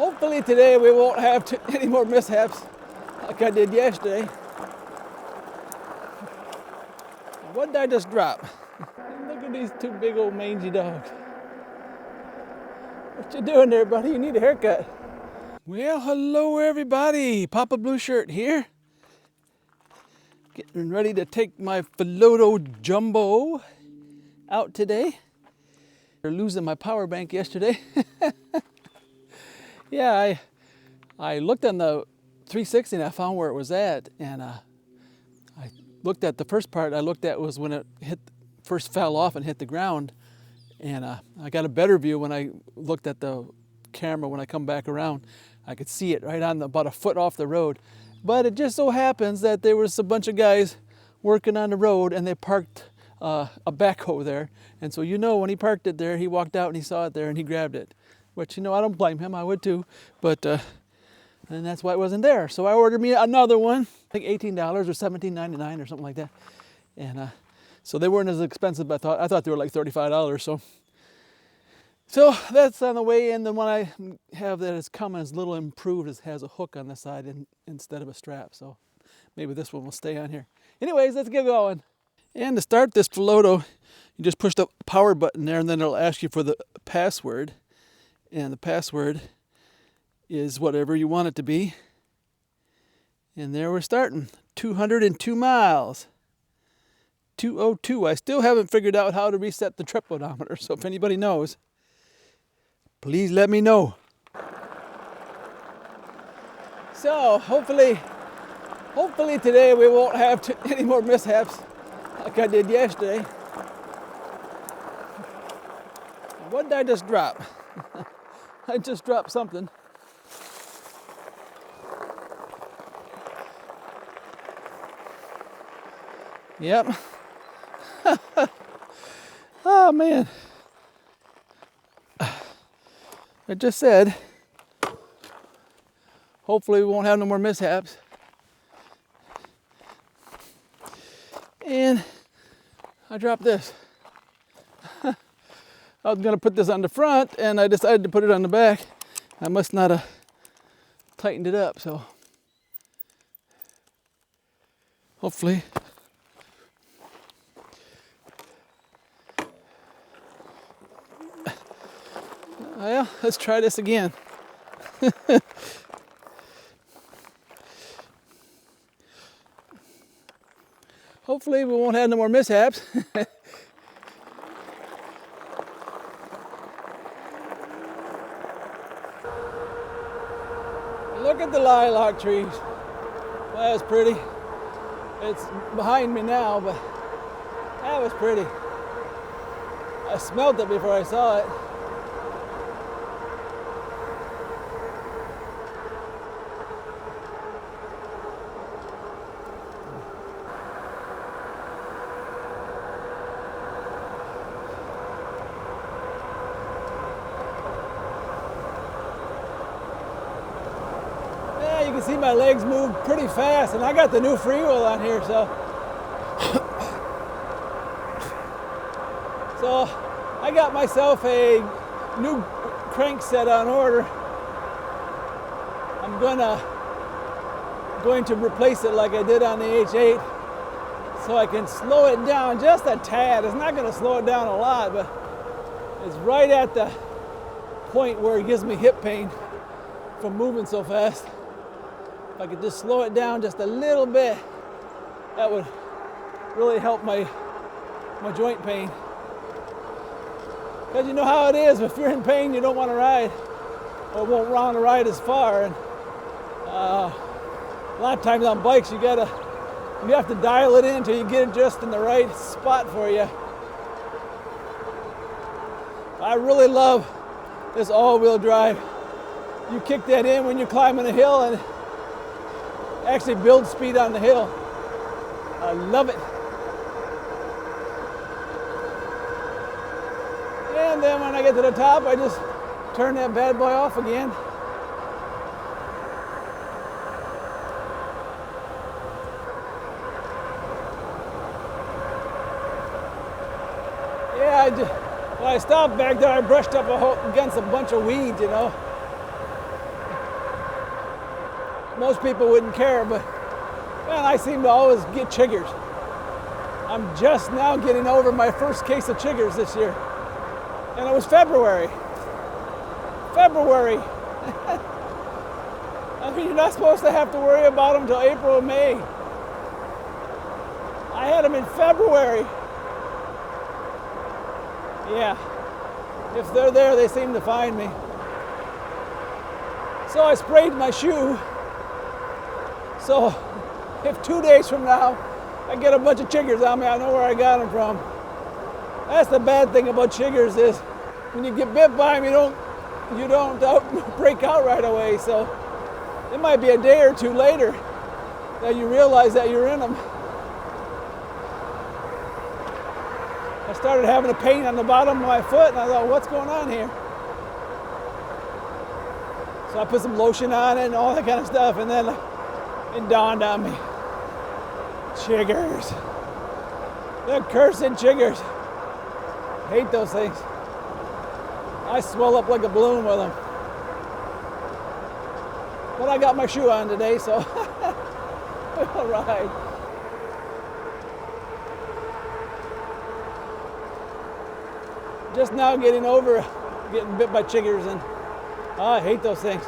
Hopefully today we won't have any more mishaps like I did yesterday. What did I just drop? Look at these two big old mangy dogs. What you doing there, buddy? You need a haircut. Well, hello everybody. Papa Blue Shirt here. Getting ready to take my Philodo Jumbo out today. They're losing my power bank yesterday. Yeah, I looked on the 360 and I found where it was at, and I looked at the first part I looked at was when it first fell off and hit the ground, and I got a better view when I looked at the camera when I come back around. I could see it right on about a foot off the road. But it just so happens that there was a bunch of guys working on the road and they parked a backhoe there. And so when he parked it there, he walked out and he saw it there and he grabbed it. Which, I don't blame him, I would too. But, and that's why it wasn't there. So I ordered me another one, I think $18 or $17.99 or something like that. And so they weren't as expensive as I thought. I thought they were like $35, So that's on the way, and the one I have that is coming is a little improved. It has a hook on the side instead of a strap, so maybe this one will stay on here. Anyways, let's get going. And to start this Philodo, you just push the power button there, and then it'll ask you for the password. And the password is whatever you want it to be. And there we're starting. 202 miles. 202. I still haven't figured out how to reset the trip odometer, so if anybody knows, please let me know. So hopefully today we won't have any more mishaps like I did yesterday. What did I just drop? I just dropped something. Yep. Oh man. I just said, hopefully we won't have no more mishaps. And I dropped this. I was gonna put this on the front and I decided to put it on the back. I must not have tightened it up, so hopefully. Well, let's try this again. Hopefully we won't have no more mishaps. Look at the lilac trees. Well, that's pretty. It's behind me now, but that was pretty. I smelled it before I saw it. You can see my legs move pretty fast, and I got the new FREEWHEEL on here, so I got myself a new crank set on order. I'm going to replace it like I did on the H8, so I can slow it down just a tad. It's not going to slow it down a lot, but it's right at the point where it gives me hip pain from moving so fast. If I could just slow it down just a little bit, that would really help my joint pain. Because you know how it is, if you're in pain, you don't want to ride, or won't want to ride as far. And a lot of times on bikes, you have to dial it in until you get it just in the right spot for you. I really love this all-wheel drive. You kick that in when you're climbing a hill and actually build speed on the hill. I love it. And then when I get to the top, I just turn that bad boy off again. Yeah, when I stopped back there, I brushed up against a bunch of weeds, most people wouldn't care, but man, I seem to always get chiggers. I'm just now getting over my first case of chiggers this year. And it was February. February. I mean, you're not supposed to have to worry about them until April or May. I had them in February. Yeah. If they're there, they seem to find me. So I sprayed my shoe. So if 2 days from now I get a bunch of chiggers on me, I know where I got them from. That's the bad thing about chiggers is when you get bit by them, you don't break out right away. So it might be a day or two later that you realize that you're in them. I started having a pain on the bottom of my foot, and I thought, what's going on here? So I put some lotion on it and all that kind of stuff, and then it dawned on me. Chiggers. The cursed chiggers. I hate those things. I swell up like a balloon with them. But I got my shoe on today, so all right. Just now getting over getting bit by chiggers, and I hate those things.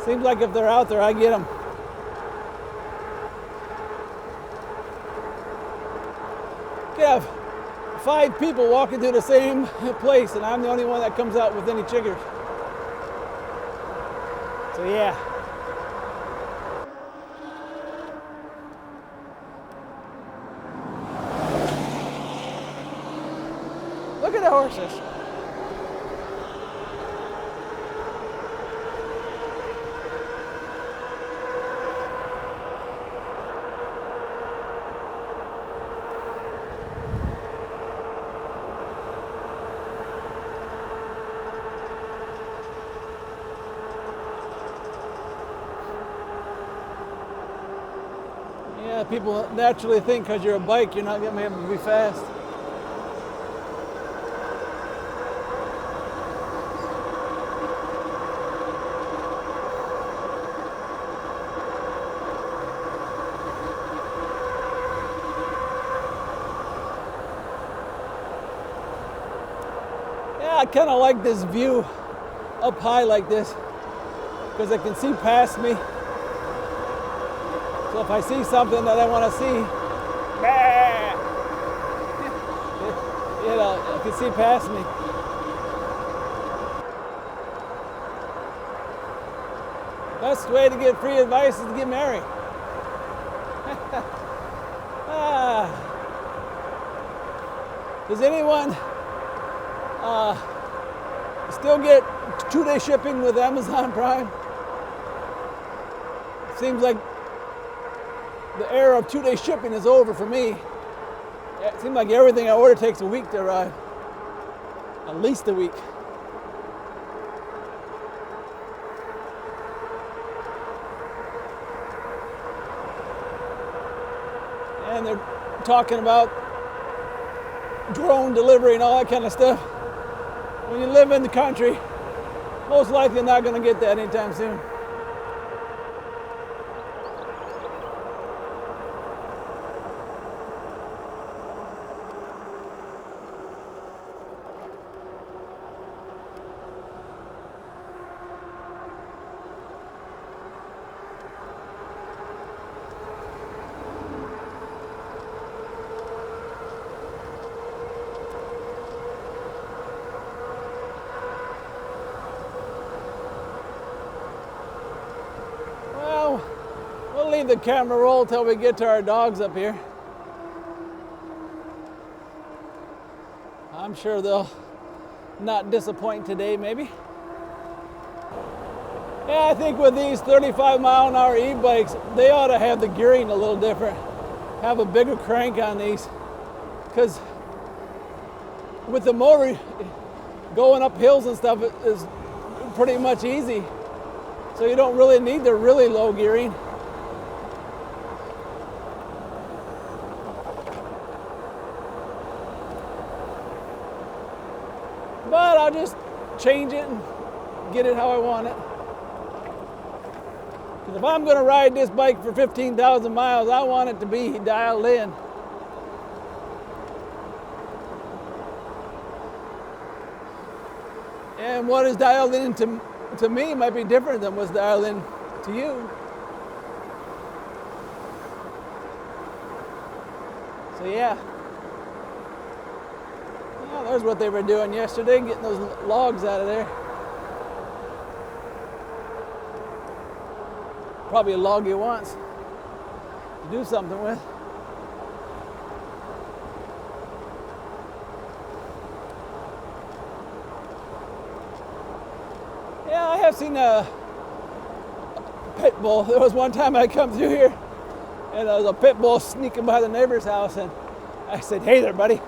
Seems like if they're out there, I get them. You have 5 people walking through the same place, and I'm the only one that comes out with any chiggers. So yeah. Look at the horses. Yeah, people naturally think because you're a bike, you're not going to be able to be fast. Yeah, I kind of like this view up high like this because I can see past me. So if I see something that I want to see, you know, I can see past me. Best way to get free advice is to get married. Does anyone still get 2-day shipping with Amazon Prime? Seems like the era of 2-day shipping is over for me. It seems like everything I order takes a week to arrive. At least a week. And they're talking about drone delivery and all that kind of stuff. When you live in the country, most likely you're not going to get that anytime soon. We'll leave the camera roll till we get to our dogs up here. I'm sure they'll not disappoint today, maybe. Yeah, I think with these 35-mile-an-hour e-bikes, they ought to have the gearing a little different. Have a bigger crank on these. Because with the motor, going up hills and stuff is pretty much easy. So you don't really need the really low gearing. But I'll just change it and get it how I want it. Because if I'm going to ride this bike for 15,000 miles, I want it to be dialed in. And what is dialed in to me might be different than what's dialed in to you. So yeah. Well, there's what they were doing yesterday, getting those logs out of there. Probably a log he wants to do something with. Yeah, I have seen a pit bull. There was one time I come through here and there was a pit bull sneaking by the neighbor's house, and I said, "Hey there, buddy."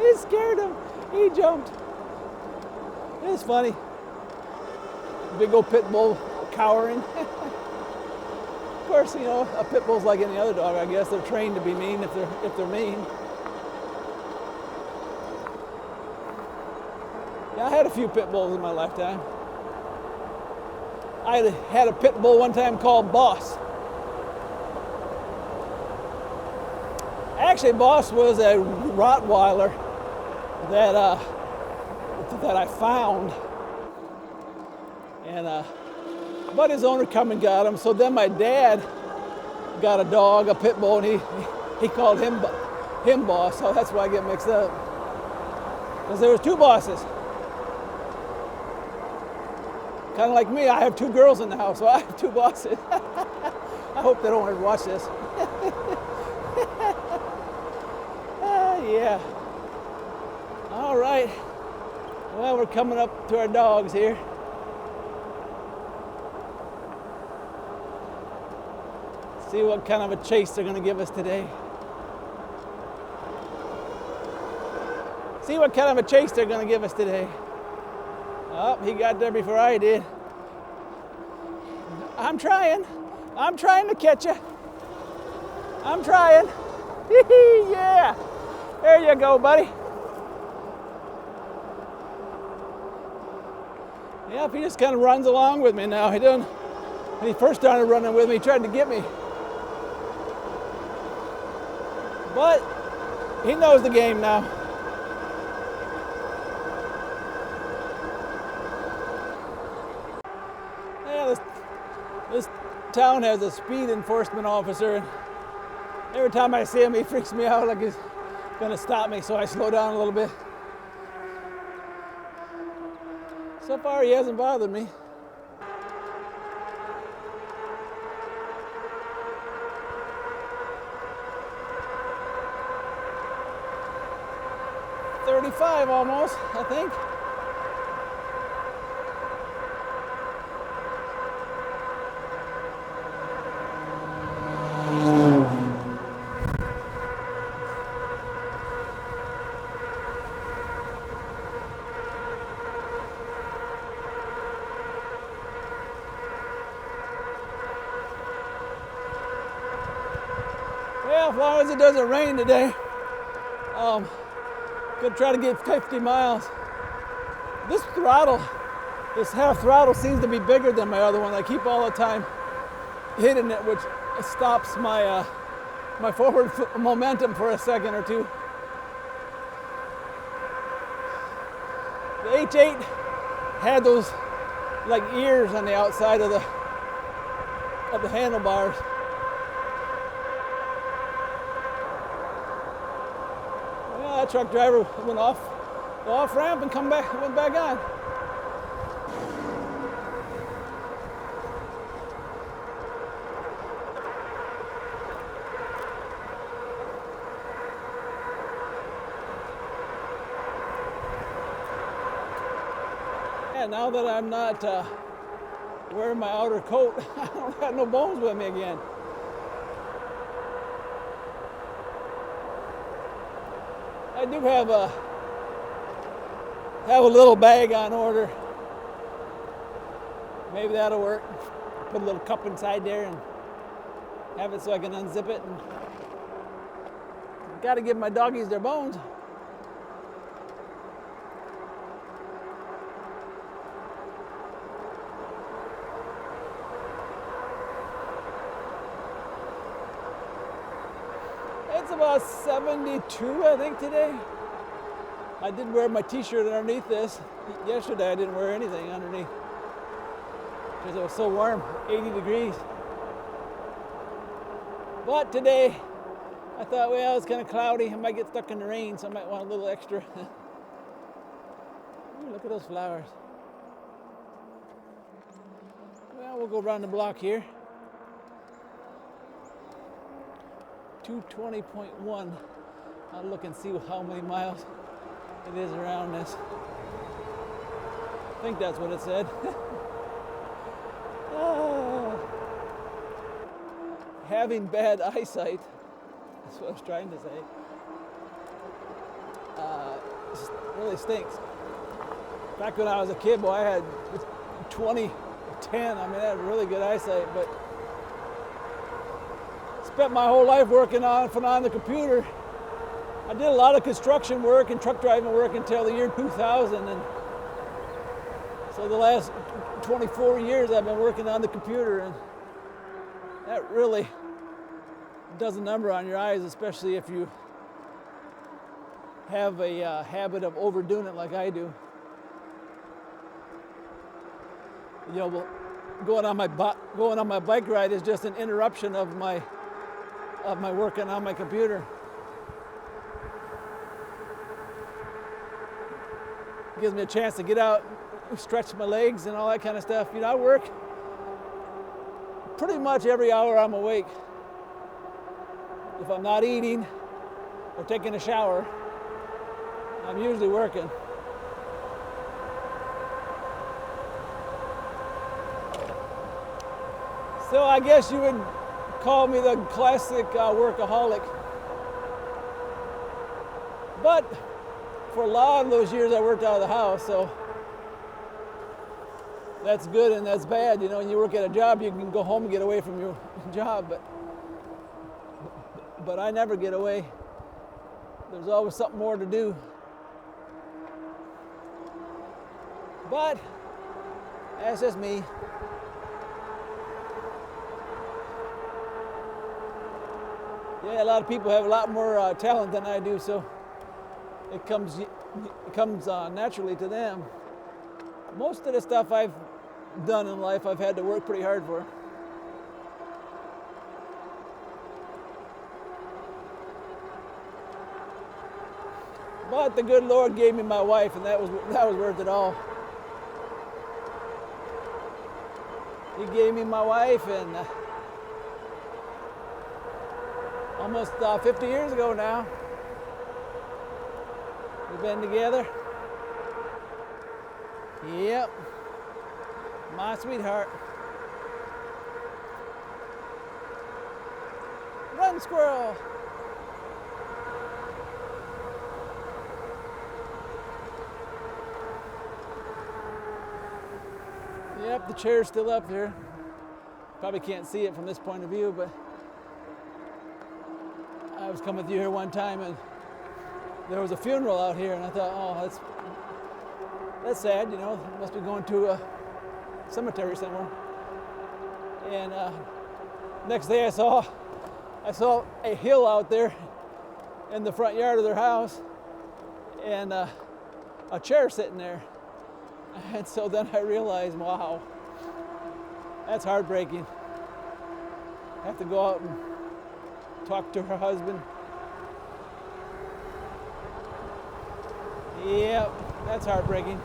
It scared him. He jumped. It was funny. Big old pit bull cowering. Of course, you know, a pit bull's like any other dog, I guess. They're trained to be mean if they're mean. Yeah, I had a few pit bulls in my lifetime. I had a pit bull one time called Boss. Actually, Boss was a Rottweiler that I found, and but his owner come and got him. So then my dad got a dog, a pit bull, and he called him Boss. So that's why I get mixed up, because there was two bosses. Kind of like me, I have two girls in the house, so I have two bosses. I hope they don't ever watch this. Yeah. All right. Well, we're coming up to our dogs here. See what kind of a chase they're going to give us today. See what kind of a chase they're going to give us today. Oh, he got there before I did. I'm trying. I'm trying to catch you. I'm trying. Yeah. There you go, buddy. Yep, he just kind of runs along with me now. He doesn't. When he first started running with me, he tried to get me. But he knows the game now. Yeah, this town has a speed enforcement officer, and every time I see him, he freaks me out like he's gonna stop me, so I slow down a little bit. So far, he hasn't bothered me. .35 almost, I think. Well, as long as it doesn't rain today, gonna try to get 50 miles. This throttle, this half throttle seems to be bigger than my other one. I keep all the time hitting it, which stops my my forward momentum for a second or two. The H8 had those like ears on the outside of the handlebars. Well, that truck driver went off the off ramp and went back on. Yeah, now that I'm not wearing my outer coat, I don't have no bones with me again. I do have a little bag on order. Maybe that'll work. Put a little cup inside there and have it so I can unzip it. And got to give my doggies their bones. It's about 72, I think, today. I did wear my t-shirt underneath this. Yesterday I didn't wear anything underneath because it was so warm, 80 degrees. But today, I thought, well, it's kind of cloudy. I might get stuck in the rain, so I might want a little extra. Ooh, look at those flowers. Well, we'll go around the block here. 220.1. I'll look and see how many miles it is around this. I think that's what it said. Having bad eyesight, that's what I was trying to say. Really stinks. Back when I was a kid, boy, I had 20/10. I mean, I had really good eyesight, but spent my whole life working on the computer. I did a lot of construction work and truck driving work until the year 2000, and so the last 24 years I've been working on the computer, and that really does a number on your eyes, especially if you have a habit of overdoing it like I do. You know, going on my bike ride is just an interruption of my working on my computer. Gives me a chance to get out, stretch my legs and all that kind of stuff. You know, I work pretty much every hour I'm awake. If I'm not eating or taking a shower, I'm usually working. So I guess you would call me the classic workaholic. But for a lot of those years I worked out of the house, so that's good and that's bad. You know, when you work at a job, you can go home and get away from your job, but I never get away. There's always something more to do. But that's just me. Yeah, a lot of people have a lot more talent than I do, so it comes naturally to them. Most of the stuff I've done in life, I've had to work pretty hard for. But the good Lord gave me my wife, and that was worth it all. He gave me my wife, and almost 50 years ago now. We've been together. Yep. My sweetheart. Run, squirrel. Yep, the chair's still up there. Probably can't see it from this point of view, but I was coming through here one time and there was a funeral out here, and I thought, oh, that's sad, you know, must be going to a cemetery somewhere. And next day I saw a hill out there in the front yard of their house, and a chair sitting there. And so then I realized, wow, that's heartbreaking. I have to go out and talk to her husband. Yeah, that's heartbreaking.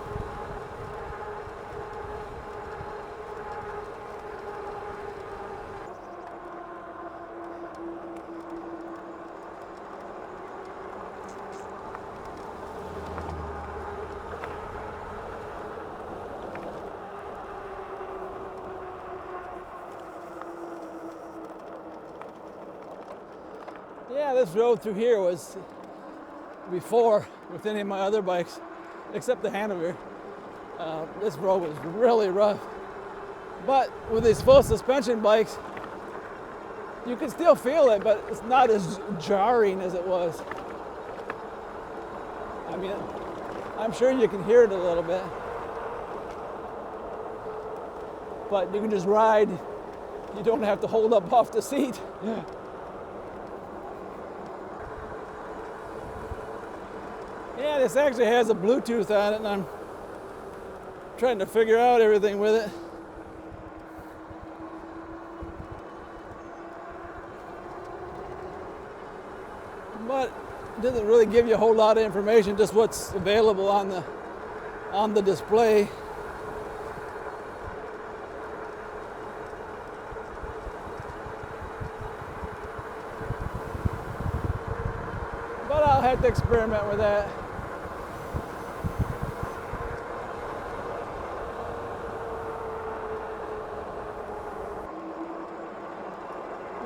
Yeah, this road through here was before with any of my other bikes, except the Hanover. This road was really rough. But with these full suspension bikes, you can still feel it, but it's not as jarring as it was. I mean, I'm sure you can hear it a little bit. But you can just ride. You don't have to hold up off the seat. Yeah, this actually has a Bluetooth on it, and I'm trying to figure out everything with it. But it doesn't really give you a whole lot of information, just what's available on the display. But I'll have to experiment with that.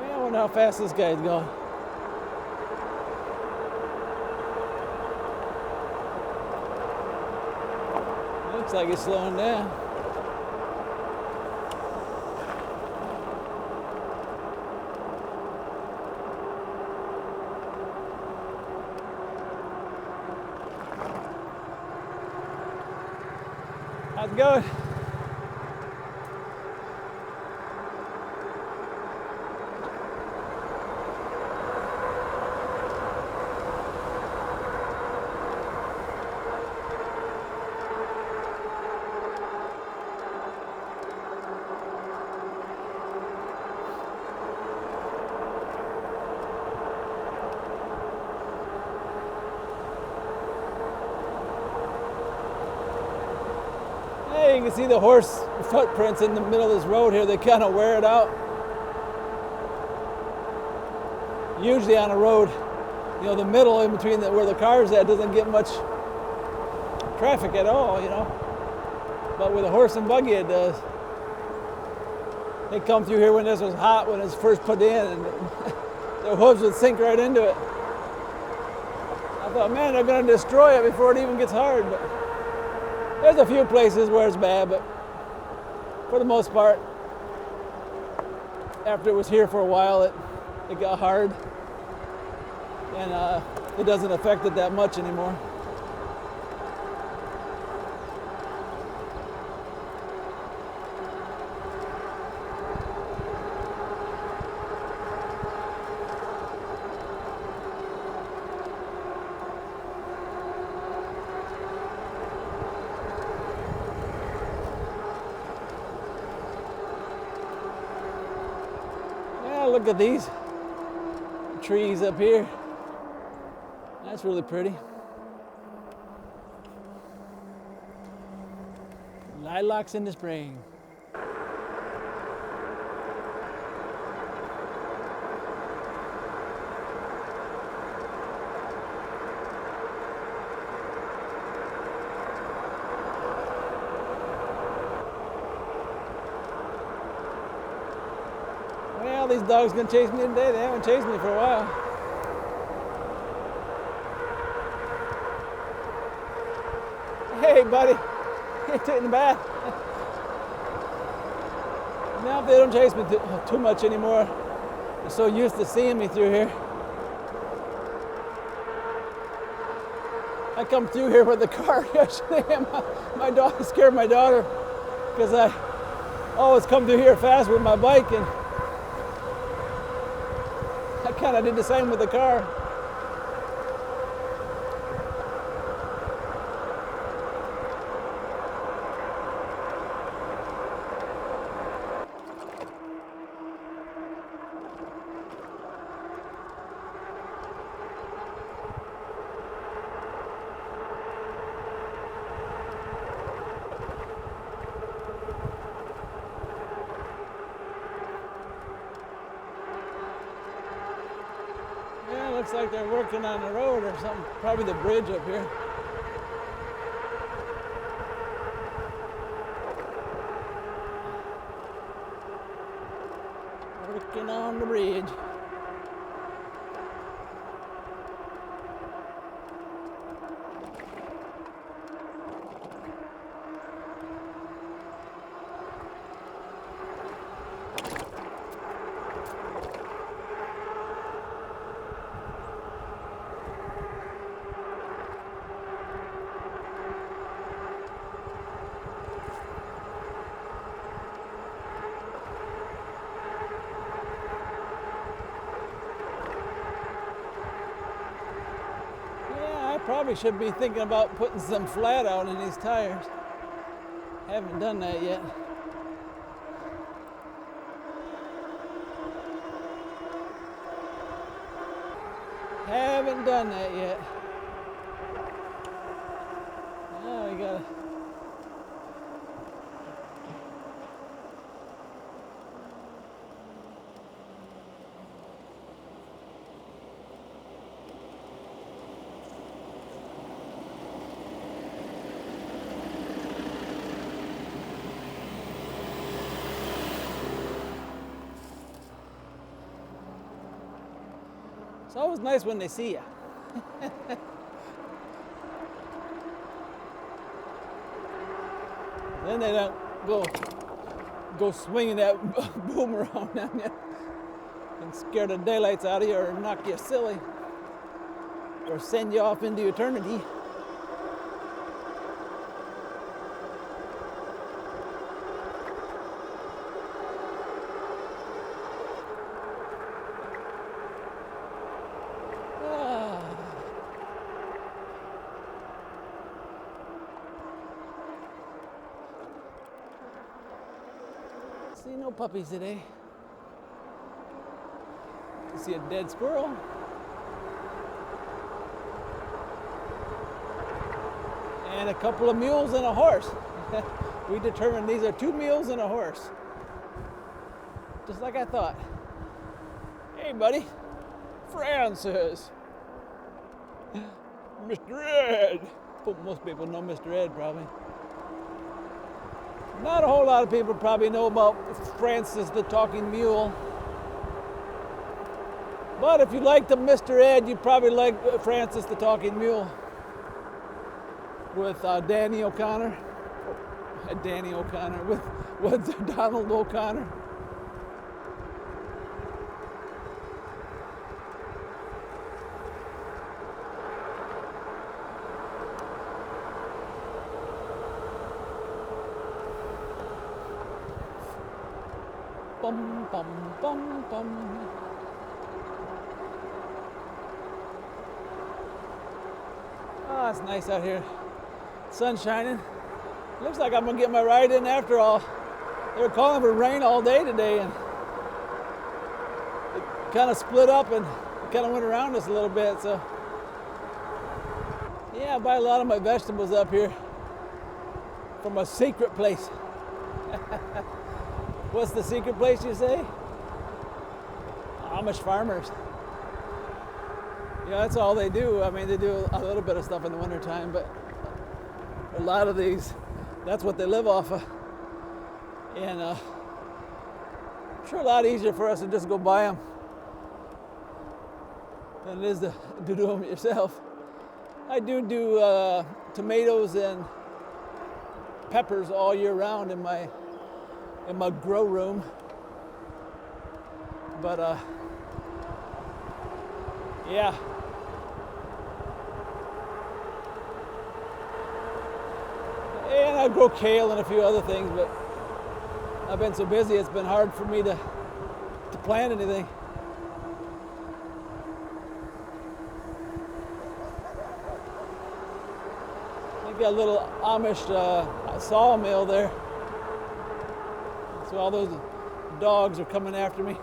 I wonder how fast this guy's going. Looks like he's slowing down. How's it going? Hey, you can see the horse footprints in the middle of this road here. They kind of wear it out. Usually on a road, you know, the middle in between where the car's at doesn't get much traffic at all, you know. But with a horse and buggy, it does. They come through here when this was hot, when it was first put in, and their hooves would sink right into it. I thought, man, they're going to destroy it before it even gets hard. But there's a few places where it's bad, but for the most part, after it was here for a while, it got hard, and it doesn't affect it that much anymore. Look at these trees up here. That's really pretty. Lilacs in the spring. Well, these dogs gonna chase me today. They haven't chased me for a while. Hey, buddy. You're taking a bath. Now, if they don't chase me too much anymore, they're so used to seeing me through here. I come through here with the car yesterday, and my daughter scared my daughter because I always come through here fast with my bike, and I kind of did the same with the car. Looks like they're working on the road or something, probably the bridge up here. Working on the bridge. probably should be thinking about putting some flat out in these tires. Haven't done that yet. Haven't done that yet. Oh, we gotta. It's always nice when they see you. Then they don't go swinging that boom around on you and scare the daylights out of you or knock you silly or send you off into eternity. See no puppies today. You see a dead squirrel. And a couple of mules and a horse. We determined these are 2 mules and a horse. Just like I thought. Hey buddy, Francis. Mr. Ed. Most people know Mr. Ed probably. Not a whole lot of people probably know about Francis the Talking Mule. But if you like the Mr. Ed, you probably like Francis the Talking Mule with Danny O'Connor. Danny O'Connor with Donald O'Connor. Bum, bum, bum, bum. Ah, it's nice out here. Sun's shining. Looks like I'm gonna get my ride in after all. They were calling for rain all day today, and it kind of split up and kind of went around us a little bit. So, yeah, I buy a lot of my vegetables up here from a secret place. What's the secret place, you say? Amish farmers. Yeah, that's all they do. I mean, they do a little bit of stuff in the wintertime, but a lot of these, that's what they live off of. And I'm sure a lot easier for us to just go buy them than it is to do them yourself. I do tomatoes and peppers all year round in my grow room, but yeah. And I grow kale and a few other things, but I've been so busy it's been hard for me to plant anything. They've got a little Amish sawmill there. So all those dogs are coming after me.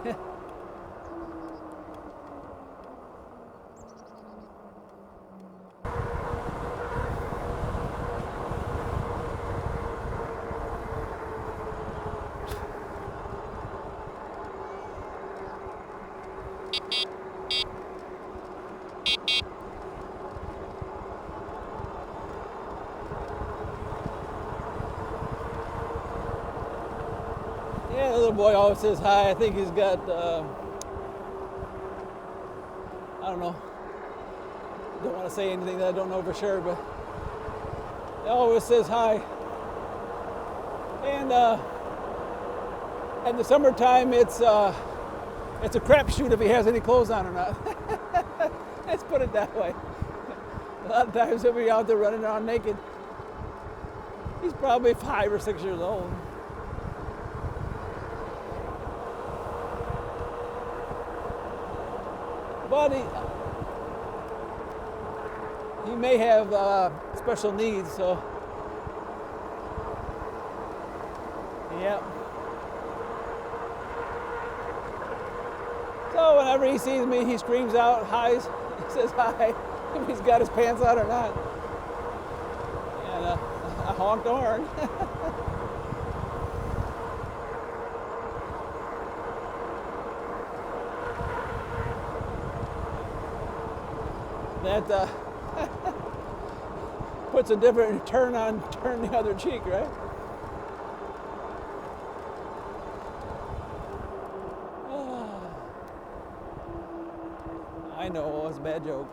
Yeah, the little boy always says hi. I think he's got, I don't know. Don't want to say anything that I don't know for sure, but he always says hi. And in the summertime, it's a crapshoot if he has any clothes on or not. Let's put it that way. A lot of times he'll be out there running around naked. He's probably 5 or 6 years old. But he may have special needs, so yep. So whenever he sees me, he screams out, highs, he says hi, if he's got his pants on or not. And I honk the horn. That puts a different turn the other cheek, right? I know, it was a bad joke.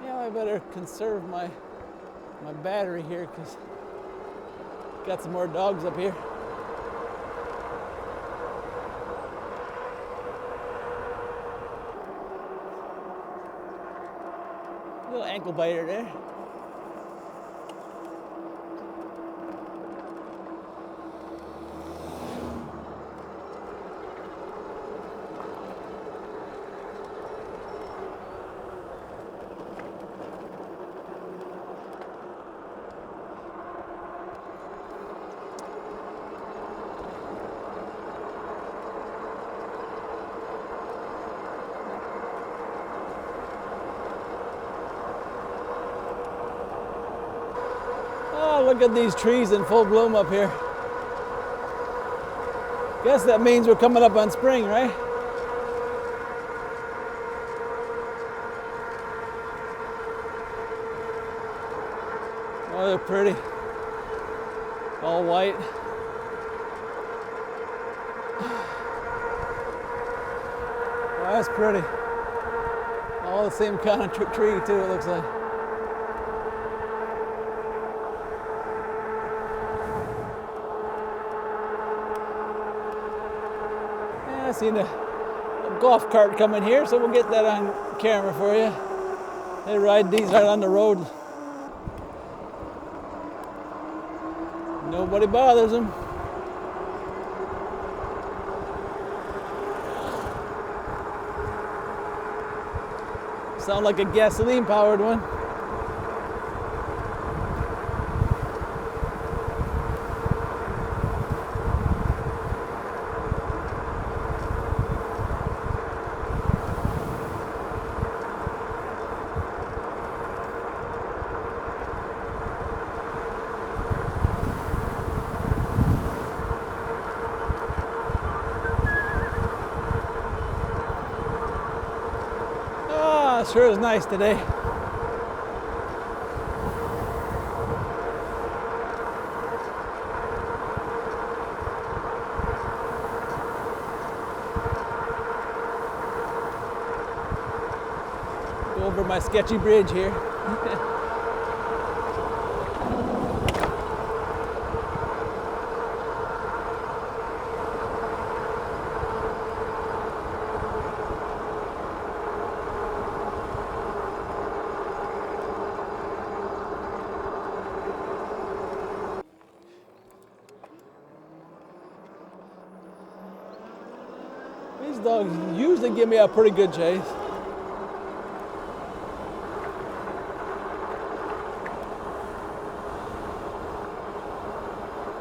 Yeah, I better conserve my battery here because got some more dogs up here. Little ankle biter there. Oh, look at these trees in full bloom up here. Guess that means we're coming up on spring, right? Oh, they're pretty. All white. Oh, that's pretty. All the same kind of tree too, it looks like. I seen a golf cart coming here, so we'll get that on camera for you. They ride these right on the road. Nobody bothers them. Sound like a gasoline-powered one. Sure is nice today. Go over my sketchy bridge here. These dogs usually give me a pretty good chase.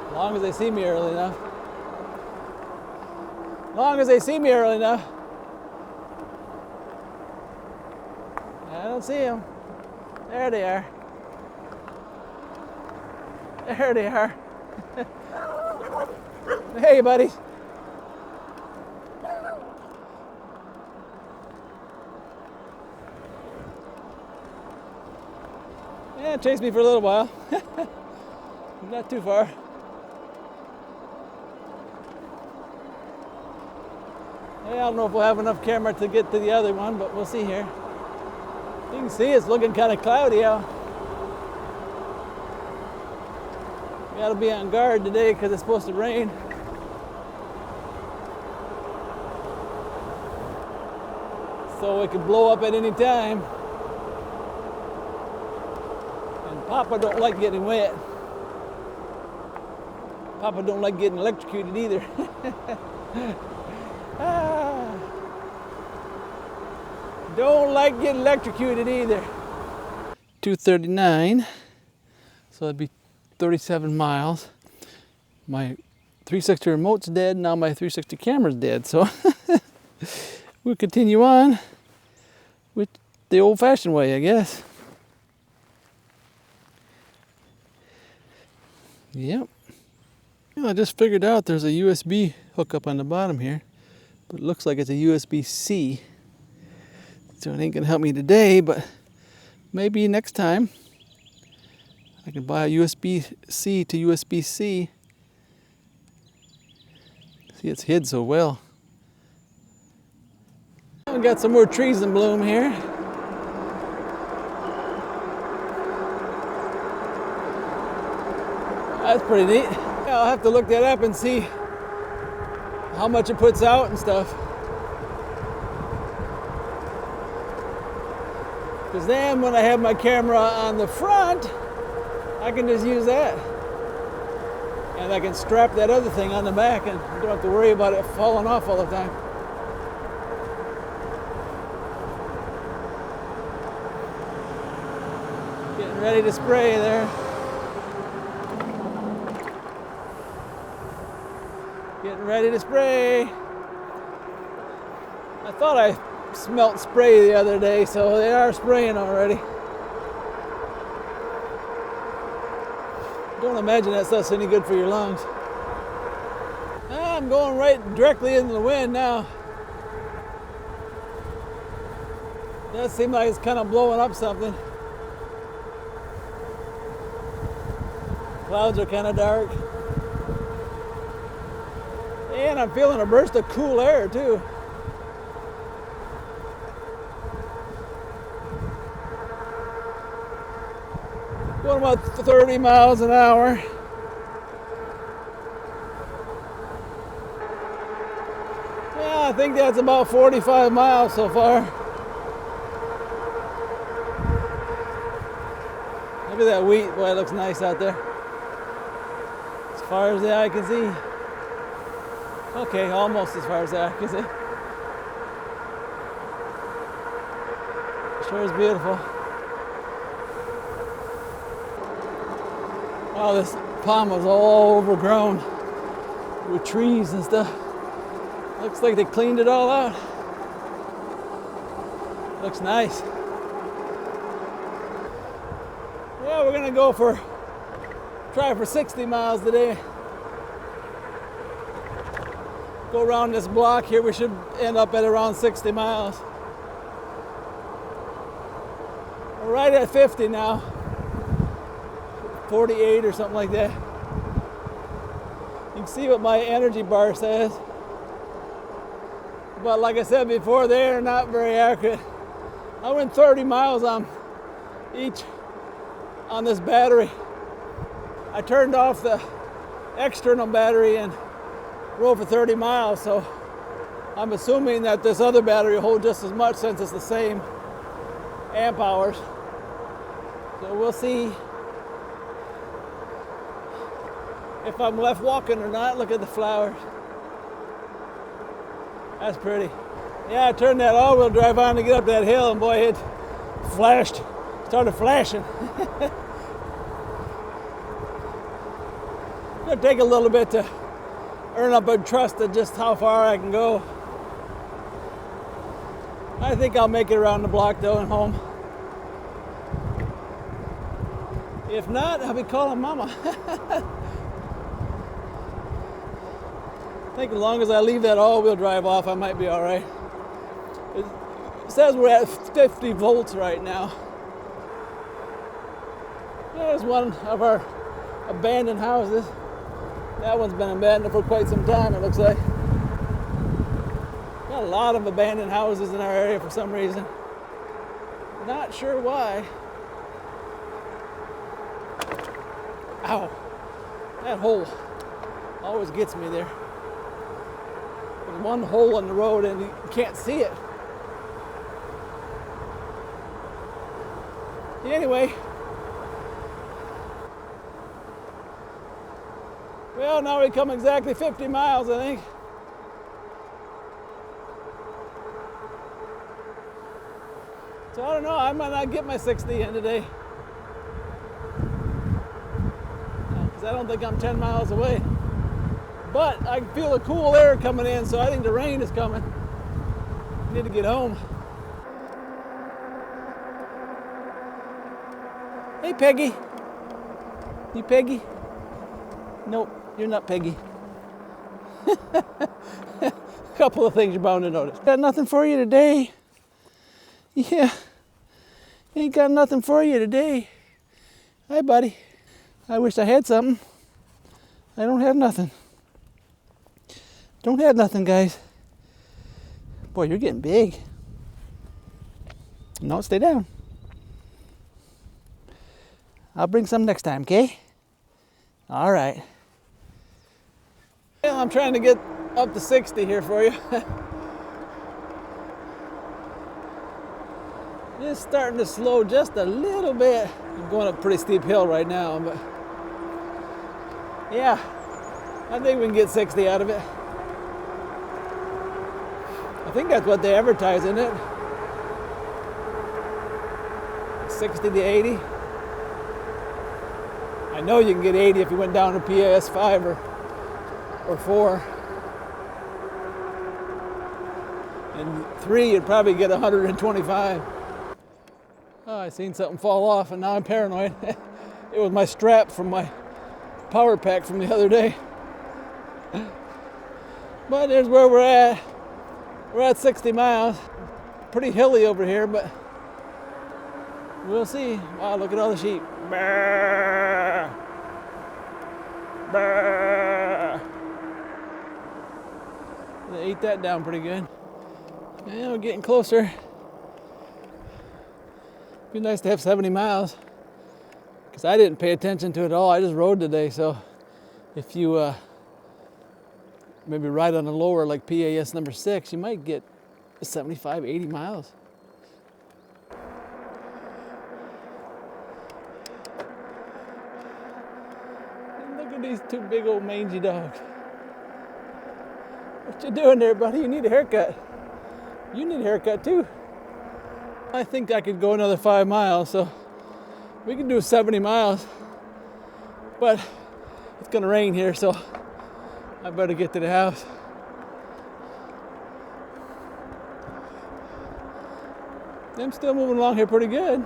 As long as they see me early enough. As long as they see me early enough. I don't see them. There they are. There they are. Hey, buddies. Yeah, chased me for a little while. Not too far. Yeah, I don't know if we'll have enough camera to get to the other one, but we'll see here. You can see it's looking kind of cloudy out. We gotta be on guard today because it's supposed to rain. So it could blow up at any time. And Papa don't like getting wet. Papa don't like getting electrocuted either. Don't like getting electrocuted either. 239, so that'd be 37 miles. My 360 remote's dead, now my 360 camera's dead, so we'll continue on with the old-fashioned way, I guess. Yep. I just figured out there's a USB hookup on the bottom here, but it looks like it's a USB-C. So it ain't gonna help me today, but maybe next time I can buy a USB-C to USB-C. See, it's hid so well. I've got some more trees in bloom here. That's pretty neat. Yeah, I'll have to look that up and see how much it puts out and stuff. Because then when I have my camera on the front, I can just use that. And I can strap that other thing on the back and don't have to worry about it falling off all the time. Getting ready to spray there. Getting ready to spray. I thought I smelt spray the other day, so they are spraying already. Don't imagine that stuff's any good for your lungs. I'm going right directly into the wind now. Does seem like it's kind of blowing up something. Clouds are kind of dark. And I'm feeling a burst of cool air too. Going about 30 miles an hour. Yeah, I think that's about 45 miles so far. Look at that wheat, boy, it looks nice out there. As far as the eye can see. Okay, almost as far as the eye can see. Sure is beautiful. Oh, this pond was all overgrown with trees and stuff. Looks like they cleaned it all out. Looks nice. Yeah, we're gonna try for 60 miles today. Go around this block here, we should end up at around 60 miles. We're right at 50 now. 48 or something like that. You can see what my energy bar says. But like I said before, they're not very accurate. I went 30 miles on this battery. I turned off the external battery and rode for 30 miles, so I'm assuming that this other battery will hold just as much since it's the same amp hours. So we'll see if I'm left walking or not. Look at the flowers. That's pretty. Yeah, I turned that all-wheel drive on to get up that hill, and boy, it started flashing. It's gonna take a little bit to earn up a trust of just how far I can go. I think I'll make it around the block though and home. If not, I'll be calling Mama. I think as long as I leave that all-wheel drive off, I might be all right. It says we're at 50 volts right now. There's one of our abandoned houses. That one's been abandoned for quite some time, it looks like. Got a lot of abandoned houses in our area for some reason. Not sure why. Ow. That hole always gets me there. There's one hole in the road and you can't see it. Anyway, Well, now we come exactly 50 miles, I think. So I don't know, I might not get my 60 in today. Because I don't think I'm 10 miles away. But I can feel the cool air coming in, so I think the rain is coming. I need to get home. Hey, Peggy. You Peggy? Nope, you're not Peggy. A couple of things you're bound to notice. Got nothing for you today. Yeah, ain't got nothing for you today. Hi, buddy. I wish I had something. I don't have nothing. Don't have nothing, guys. Boy, you're getting big. No, stay down. I'll bring some next time, okay? All right. Well, I'm trying to get up to 60 here for you. Just starting to slow just a little bit. I'm going up a pretty steep hill right now, but yeah, I think we can get 60 out of it. I think that's what they advertise, isn't it? 60 to 80. I know you can get 80 if you went down to PAS 5 or 4. And 3, you'd probably get 125. Oh, I seen something fall off and now I'm paranoid. It was my strap from my power pack from the other day. But there's where we're at. We're at 60 miles. Pretty hilly over here, but we'll see. Wow, look at all the sheep. Brr. Brr. They ate that down pretty good. Yeah, we're getting closer. Be nice to have 70 miles. Because I didn't pay attention to it at all. I just rode today, so if you maybe ride on a lower like PAS number 6, you might get 75, 80 miles. And look at these two big old mangy dogs. What you doing there, buddy? You need a haircut. You need a haircut too. I think I could go another 5 miles, so we can do 70 miles. But it's gonna rain here, so I better get to the house. I'm still moving along here pretty good.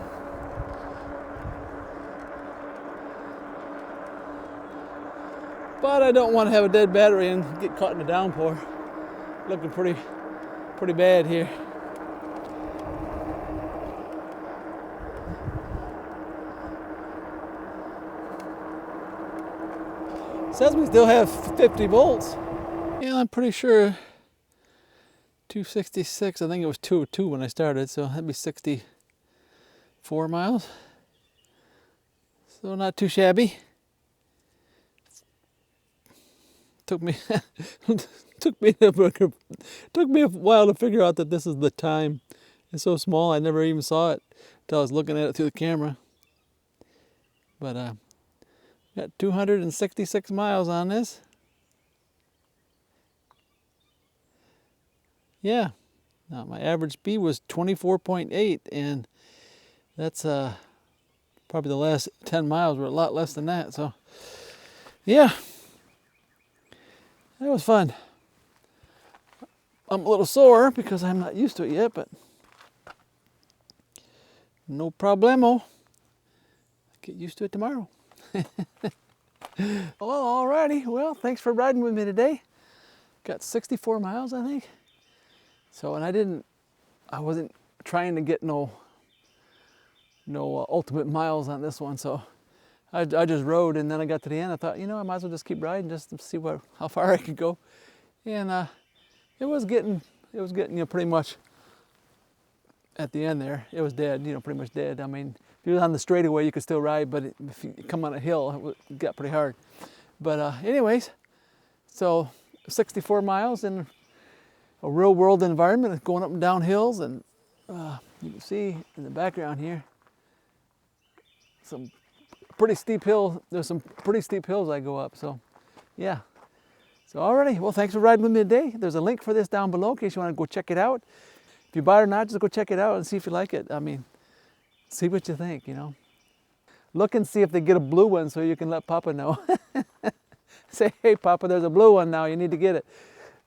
But I don't want to have a dead battery and get caught in the downpour. Looking pretty bad here. It says we still have 50 volts. Yeah, I'm pretty sure 266, I think it was 202 when I started, so that'd be 64 miles. So not too shabby. Took me took me a while to figure out that this is the time. It's so small I never even saw it until I was looking at it through the camera. But got 266 miles on this. Yeah. Now my average speed was 24.8, and that's probably the last 10 miles were a lot less than that. So yeah, that was fun. I'm a little sore because I'm not used to it yet, but no problemo. Get used to it tomorrow. Well, alrighty. Well, thanks for riding with me today. Got 64 miles, I think. So, and I wasn't trying to get no ultimate miles on this one. So I just rode, and then I got to the end. I thought, you know, I might as well just keep riding just to see how far I could go. And it was getting, you know, pretty much at the end there. It was dead, you know, pretty much dead. I mean, if you were on the straightaway, you could still ride, but if you come on a hill, it got pretty hard. But anyways, so 64 miles in a real world environment, going up and down hills, and you can see in the background here some pretty steep hills. There's some pretty steep hills I go up, so Yeah. So alrighty, well, thanks for riding with me today. There's a link for this down below in case you want to go check it out. If you buy it or not, just go check it out and see if you like it. I mean, see what you think, you know. Look and see if they get a blue one so you can let Papa know. Say, hey, Papa, there's a blue one now. You need to get it.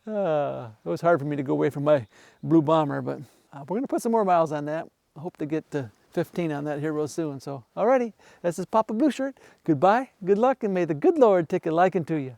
It was hard for me to go away from my blue bomber, but we're going to put some more miles on that. I hope to get to 15 on that here real soon. So, alrighty, this is Papa Blue Shirt. Goodbye, good luck, and may the good Lord take a liking to you.